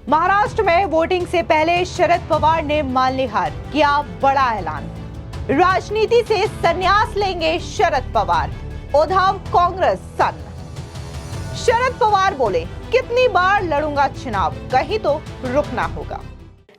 महाराष्ट्र में वोटिंग से पहले शरद पवार ने मान ली हार, किया बड़ा ऐलान। राजनीति से संन्यास लेंगे शरद पवार, उद्धव कांग्रेस सन्न। शरद पवार बोले, कितनी बार लड़ूंगा चुनाव, कहीं तो रुकना होगा।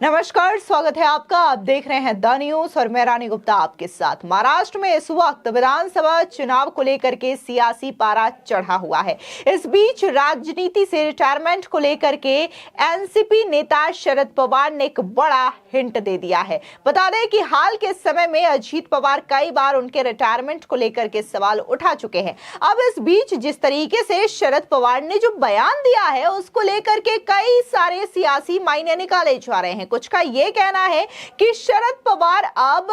नमस्कार, स्वागत है आपका। आप देख रहे हैं द न्यूज और मैं रानी गुप्ता आपके साथ। महाराष्ट्र में इस वक्त विधानसभा चुनाव को लेकर के सियासी पारा चढ़ा हुआ है। इस बीच राजनीति से रिटायरमेंट को लेकर के एनसीपी नेता शरद पवार ने एक बड़ा हिंट दे दिया है। बता दें कि हाल के समय में अजीत पवार कई बार उनके रिटायरमेंट को लेकर के सवाल उठा चुके हैं। अब इस बीच जिस तरीके से शरद पवार ने जो बयान दिया है उसको लेकर के कई सारे सियासी मायने निकाले जा रहे हैं। कुछ का यह कहना है कि शरद पवार अब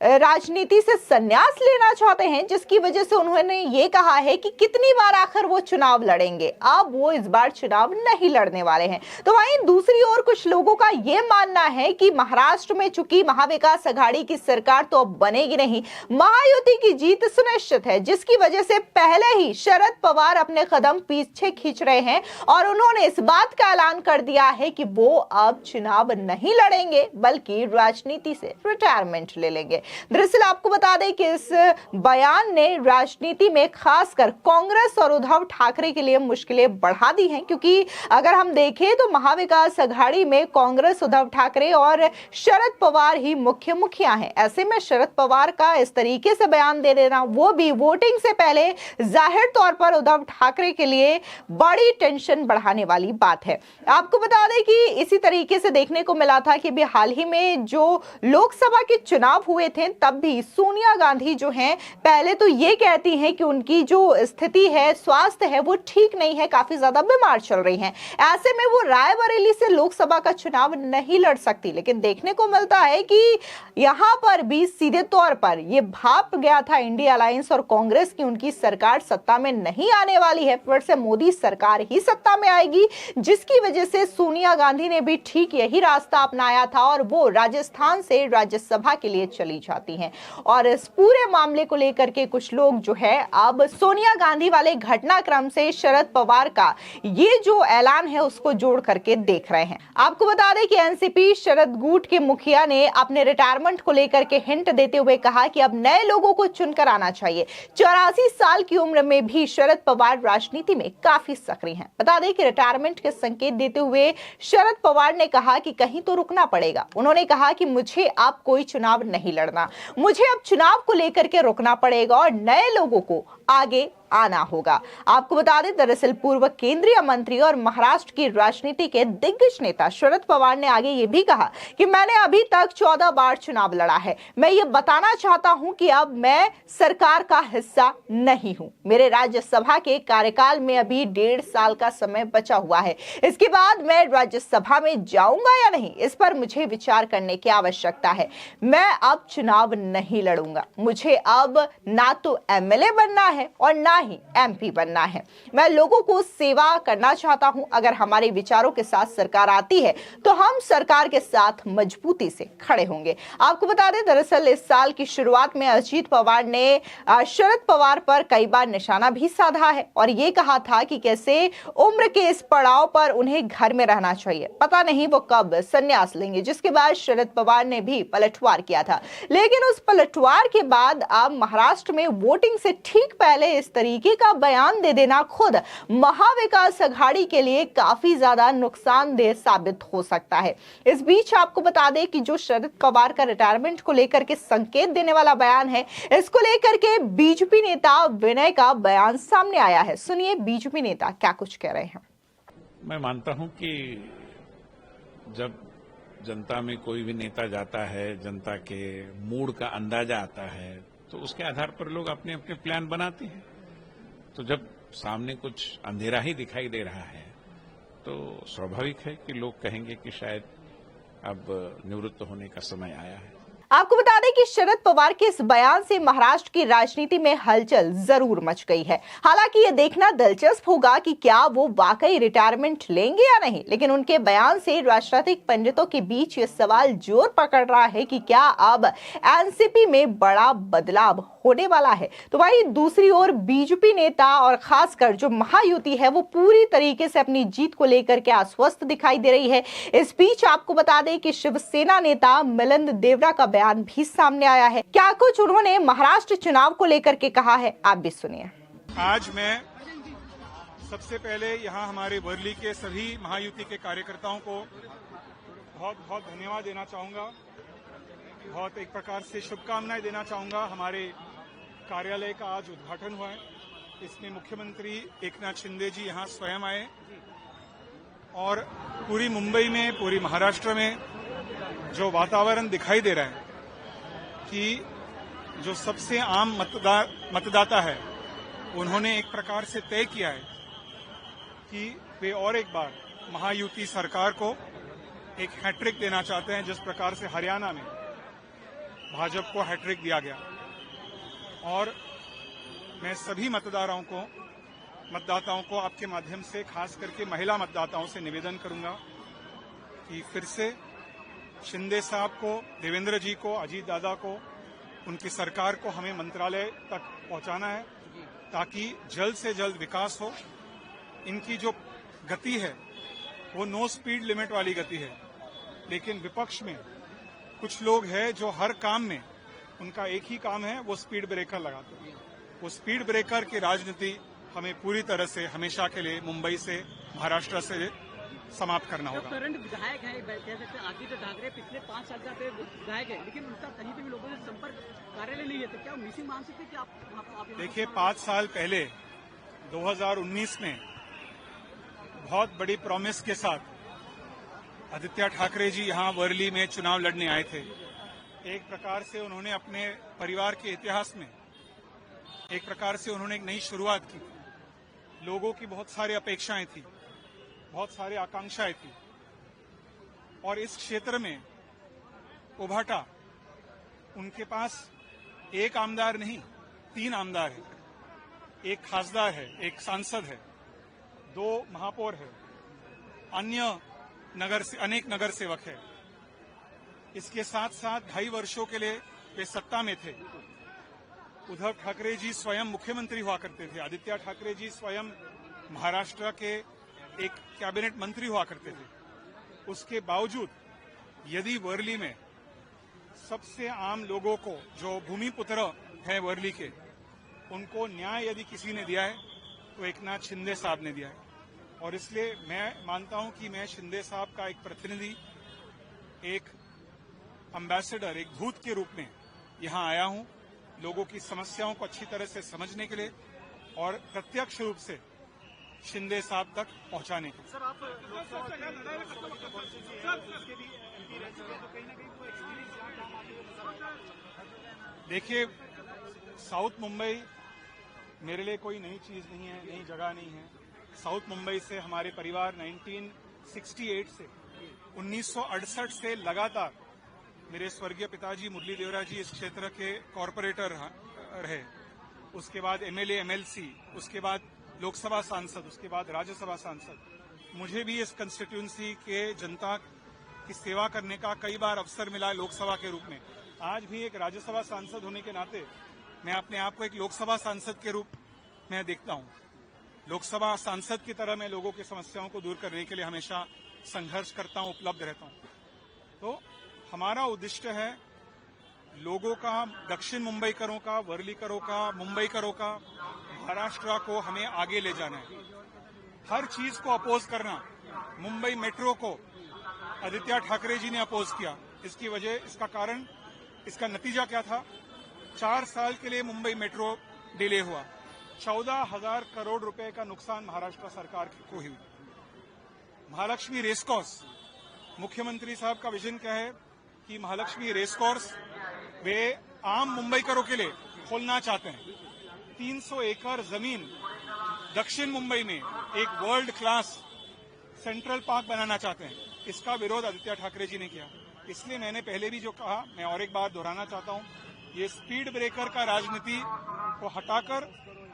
राजनीति से संन्यास लेना चाहते हैं, जिसकी वजह से उन्होंने ये कहा है कि कितनी बार आखिर वो चुनाव लड़ेंगे। अब वो इस बार चुनाव नहीं लड़ने वाले हैं। तो वहीं दूसरी ओर कुछ लोगों का यह मानना है कि महाराष्ट्र में चूंकि महाविकास अघाड़ी की सरकार तो अब बनेगी नहीं, महायुति की जीत सुनिश्चित है, जिसकी वजह से पहले ही शरद पवार अपने कदम पीछे खींच रहे हैं और उन्होंने इस बात का ऐलान कर दिया है कि वो अब चुनाव नहीं लड़ेंगे बल्कि राजनीति से रिटायरमेंट ले लेंगे। दरअसल आपको बता दें कि इस बयान ने राजनीति में खासकर कांग्रेस और उद्धव ठाकरे के लिए मुश्किलें बढ़ा दी हैं, क्योंकि अगर हम देखें तो महाविकास अघाड़ी में कांग्रेस, उद्धव ठाकरे और शरद पवार ही मुख्य मुखिया हैं। ऐसे में शरद पवार का इस तरीके से बयान दे देना, वो भी वोटिंग से पहले, जाहिर तौर पर उद्धव ठाकरे के लिए बड़ी टेंशन बढ़ाने वाली बात है। आपको बता दें कि इसी तरीके से देखने को मिला था कि भी हाल ही में जो लोकसभा के चुनाव हुए थे तब भी सोनिया गांधी जो हैं पहले तो ये कहती हैं कि उनकी जो स्थिति है, स्वास्थ्य है, वो ठीक नहीं है, काफी ज्यादा बीमार चल रही हैं। ऐसे में वो रायबरेली से लोकसभा का चुनाव नहीं लड़ सकती। लेकिन देखने को मिलता है कि यहां पर भी सीधे तौर पर ये भाप गया था इंडिया अलायंस और कांग्रेस की उनकी सरकार सत्ता में नहीं आने वाली है, फिर से मोदी सरकार ही सत्ता में आएगी, जिसकी वजह से सोनिया गांधी ने भी ठीक यही रास्ता अपनाया था और वो राजस्थान से राज्यसभा के लिए चली जाती हैं। और इस पूरे मामले को लेकर के कुछ लोग जो है अब सोनिया गांधी वाले घटनाक्रम से शरद पवार का ये जो ऐलान है उसको जोड़ करके देख रहे हैं। आपको बता दें कि एनसीपी शरद गुट के मुखिया ने अपने रिटायरमेंट को लेकर के हिंट देते हुए कहा कि अब नए लोगों को चुनकर आना चाहिए। 84 साल की उम्र में भी शरद पवार राजनीति में काफी सक्रिय हैं। बता दें कि रिटायरमेंट के संकेत देते हुए शरद पवार ने कहा कि कहीं तो रुकना पड़ेगा। उन्होंने कहा कि मुझे अब कोई चुनाव नहीं लड़ना, मुझे अब चुनाव को लेकर के रुकना पड़ेगा और नए लोगों को आगे आना होगा। आपको बता दें, दरअसल पूर्व केंद्रीय मंत्री और महाराष्ट्र की राजनीति के दिग्गज नेता शरद पवार ने आगे ये भी कहा कि मैंने अभी तक 14 बार चुनाव लड़ा है। मैं ये बताना चाहता हूं कि अब मैं सरकार का हिस्सा नहीं हूं। मेरे राज्यसभा के कार्यकाल में अभी 1.5 साल का समय बचा हुआ है। इसके बाद मैं राज्यसभा में जाऊंगा या नहीं, इस पर मुझे विचार करने की आवश्यकता है। मैं अब चुनाव नहीं लड़ूंगा। मुझे अब ना तो एमएलए बनना है और ना ही एमपी बनना है। मैं लोगों को सेवा करना चाहता हूं। अगर हमारे विचारों के साथ सरकार आती है तो हम सरकार के साथ मजबूती से खड़े होंगे। आपको बता दें, दरअसल इस साल की शुरुआत में अजीत पवार ने शरद पवार पर कई बार निशाना भी साधा है और यह कहा था कि कैसे उम्र के इस पड़ाव पर उन्हें घर में रहना चाहिए, पता नहीं वो कब संन्यास लेंगे, जिसके बाद शरद पवार ने भी पलटवार किया था। लेकिन उस पलटवार के बाद अब महाराष्ट्र में वोटिंग से ठीक पहले इस तरीके का बयान दे देना खुद महाविकास अघाड़ी के लिए काफी ज्यादा नुकसानदेह साबित हो सकता है। इस बीच आपको बता दें कि जो शरद पवार का रिटायरमेंट को लेकर के संकेत देने वाला बयान है, इसको लेकर के बीजेपी नेता विनय का बयान सामने आया है। सुनिए बीजेपी नेता क्या कुछ कह रहे हैं। मैं मानता हूं कि जब जनता में कोई भी नेता जाता है, जनता के मूड का अंदाजा आता है, तो उसके आधार पर लोग अपने अपने प्लान बनाते हैं। तो जब सामने कुछ अंधेरा ही दिखाई दे रहा है तो स्वाभाविक है कि लोग कहेंगे कि शायद अब निवृत्त होने का समय आया है। आपको बता दें कि शरद पवार के इस बयान से महाराष्ट्र की राजनीति में हलचल जरूर मच गई है। हालांकि ये देखना दिलचस्प होगा कि क्या वो वाकई रिटायरमेंट लेंगे या नहीं। लेकिन उनके बयान से राजनीतिक पंडितों के बीच ये सवाल जोर पकड़ रहा है कि क्या अब एनसीपी में बड़ा बदलाव होने वाला है, तो वहीं दूसरी ओर बीजेपी नेता और खासकर जो महायुति है वो पूरी तरीके से अपनी जीत को लेकर के आश्वस्त दिखाई दे रही है। इस बीच आपको बता दें कि शिवसेना नेता मिलिंद देवरा का बयान भी सामने आया है। क्या कुछ उन्होंने महाराष्ट्र चुनाव को लेकर के कहा है, आप भी सुनिए। आज मैं सबसे पहले यहाँ हमारे वर्ली के सभी महायुति के कार्यकर्ताओं को बहुत बहुत धन्यवाद देना चाहूँगा, बहुत एक प्रकार से शुभकामनाएं देना चाहूँगा। हमारे कार्यालय का आज उद्घाटन हुआ है, इसमें मुख्यमंत्री एकनाथ शिंदे जी यहाँ स्वयं आए और पूरी मुंबई में, पूरी महाराष्ट्र में जो वातावरण दिखाई दे रहा है कि जो सबसे आम मतदाता है उन्होंने एक प्रकार से तय किया है कि वे और एक बार महायुति सरकार को एक हैट्रिक देना चाहते हैं, जिस प्रकार से हरियाणा में भाजपा को हैट्रिक दिया गया। और मैं सभी मतदाताओं को आपके माध्यम से, खास करके महिला मतदाताओं से निवेदन करूंगा कि फिर से शिंदे साहब को, देवेंद्र जी को, अजीत दादा को, उनकी सरकार को हमें मंत्रालय तक पहुंचाना है ताकि जल्द से जल्द विकास हो। इनकी जो गति है वो नो स्पीड लिमिट वाली गति है, लेकिन विपक्ष में कुछ लोग हैं जो हर काम में उनका एक ही काम है, वो स्पीड ब्रेकर लगाते हैं। वो स्पीड ब्रेकर की राजनीति हमें पूरी तरह से हमेशा के लिए मुंबई से, महाराष्ट्र से समाप्त करना होगा। करंट विधायक है, कह सकते हैं आदित्य ठाकरे पिछले 5 साल से विधायक है, लेकिन उनका कहीं पे भी लोगों से संपर्क कार्यालय नहीं है, तो क्या मिसिंग मान सकते कि आप देखिए, 5 साल पहले 2019 में बहुत बड़ी प्रॉमिस के साथ आदित्य ठाकरे जी यहाँ वर्ली में चुनाव लड़ने आए थे। एक प्रकार से उन्होंने अपने परिवार के इतिहास में एक प्रकार से उन्होंने एक नई शुरुआत की। लोगों की बहुत सारी अपेक्षाएं थी, बहुत सारी आकांक्षाएं थी, और इस क्षेत्र में उभाटा उनके पास एक आमदार नहीं, 3 आमदार है, एक खासदार है, एक सांसद है, 2 महापौर है, अनेक नगर सेवक है। इसके साथ साथ 2.5 वर्षों के लिए वे सत्ता में थे। उद्धव ठाकरे जी स्वयं मुख्यमंत्री हुआ करते थे, आदित्य ठाकरे जी स्वयं महाराष्ट्र के एक कैबिनेट मंत्री हुआ करते थे। उसके बावजूद यदि वर्ली में सबसे आम लोगों को, जो भूमिपुत्र हैं वर्ली के, उनको न्याय यदि किसी ने दिया है तो एकनाथ शिंदे साहब ने दिया है। और इसलिए मैं मानता हूं कि मैं शिंदे साहब का एक प्रतिनिधि, एक एम्बेसडर, एक दूत के रूप में यहां आया हूं, लोगों की समस्याओं को अच्छी तरह से समझने के लिए और प्रत्यक्ष रूप से शिंदे साहब तक पहुंचाने के लिए। देखिए, साउथ मुंबई मेरे लिए कोई नई चीज नहीं है, नई जगह नहीं है। साउथ मुंबई से हमारे परिवार 1968 से 1968 से लगातार, मेरे स्वर्गीय पिताजी मुरली देवरा जी इस क्षेत्र के कॉरपोरेटर रहे, उसके बाद एमएलए, एमएलसी, उसके बाद लोकसभा सांसद, उसके बाद राज्यसभा सांसद। मुझे भी इस कंस्टिट्यूंसी के जनता की सेवा करने का कई बार अवसर मिला लोकसभा के रूप में। आज भी एक राज्यसभा सांसद होने के नाते मैं अपने आप को एक लोकसभा सांसद के रूप में देखता हूं। लोकसभा सांसद की तरह मैं लोगों की समस्याओं को दूर करने के लिए हमेशा संघर्ष करता हूं, उपलब्ध रहता हूं। तो हमारा उद्देश्य है लोगों का, दक्षिण मुंबईकरों का, वर्लीकरों का, मुंबईकरों का, महाराष्ट्र को हमें आगे ले जाना है। हर चीज को अपोज करना। मुंबई मेट्रो को आदित्य ठाकरे जी ने अपोज किया। इसकी वजह, इसका कारण, इसका नतीजा क्या था? 4 साल के लिए मुंबई मेट्रो डिले हुआ। 14,000 करोड़ रुपए का नुकसान महाराष्ट्र सरकार को हुई। महालक्ष्मी रेसकोर्स, मुख्यमंत्री साहब का विजन क्या है कि महालक्ष्मी रेसकोर्स वे आम मुंबईकरों के लिए खोलना चाहते हैं। 300 एकड़ जमीन दक्षिण मुंबई में एक वर्ल्ड क्लास सेंट्रल पार्क बनाना चाहते हैं। इसका विरोध आदित्य ठाकरे जी ने किया। इसलिए मैंने पहले भी जो कहा, मैं और एक बार दोहराना चाहता हूं, ये स्पीड ब्रेकर का राजनीति को हटाकर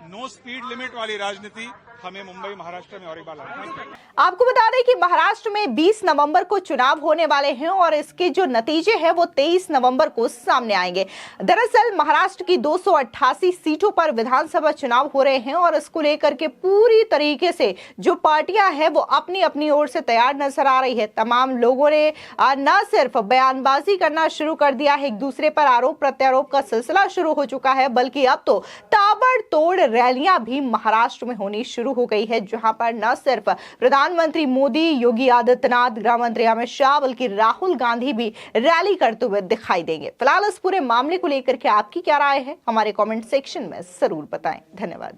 नो स्पीड लिमिट वाली राजनीति हमें मुंबई महाराष्ट्र में और एक बार लड़ना है। आपको बता दें कि महाराष्ट्र में 20 नवंबर को चुनाव होने वाले हैं और इसके जो नतीजे हैं वो 23 नवंबर को सामने आएंगे। दरअसल महाराष्ट्र की 288 सीटों पर विधानसभा चुनाव हो रहे हैं और इसको लेकर के पूरी तरीके से जो पार्टियां हैं वो अपनी अपनी ओर से तैयार नजर आ रही है। तमाम लोगों ने न सिर्फ बयानबाजी करना शुरू कर दिया है, एक दूसरे पर आरोप प्रत्यारोप का सिलसिला शुरू हो चुका है, बल्कि अब तो ताबड़तोड़ रैलियां भी महाराष्ट्र में होनी शुरू हो गई है, जहां पर न सिर्फ प्रधानमंत्री मोदी, योगी आदित्यनाथ, गृह मंत्री अमित शाह, बल्कि राहुल गांधी भी रैली करते हुए दिखाई देंगे। फिलहाल इस पूरे मामले को लेकर के आपकी क्या राय है, हमारे कमेंट सेक्शन में जरूर बताएं। धन्यवाद।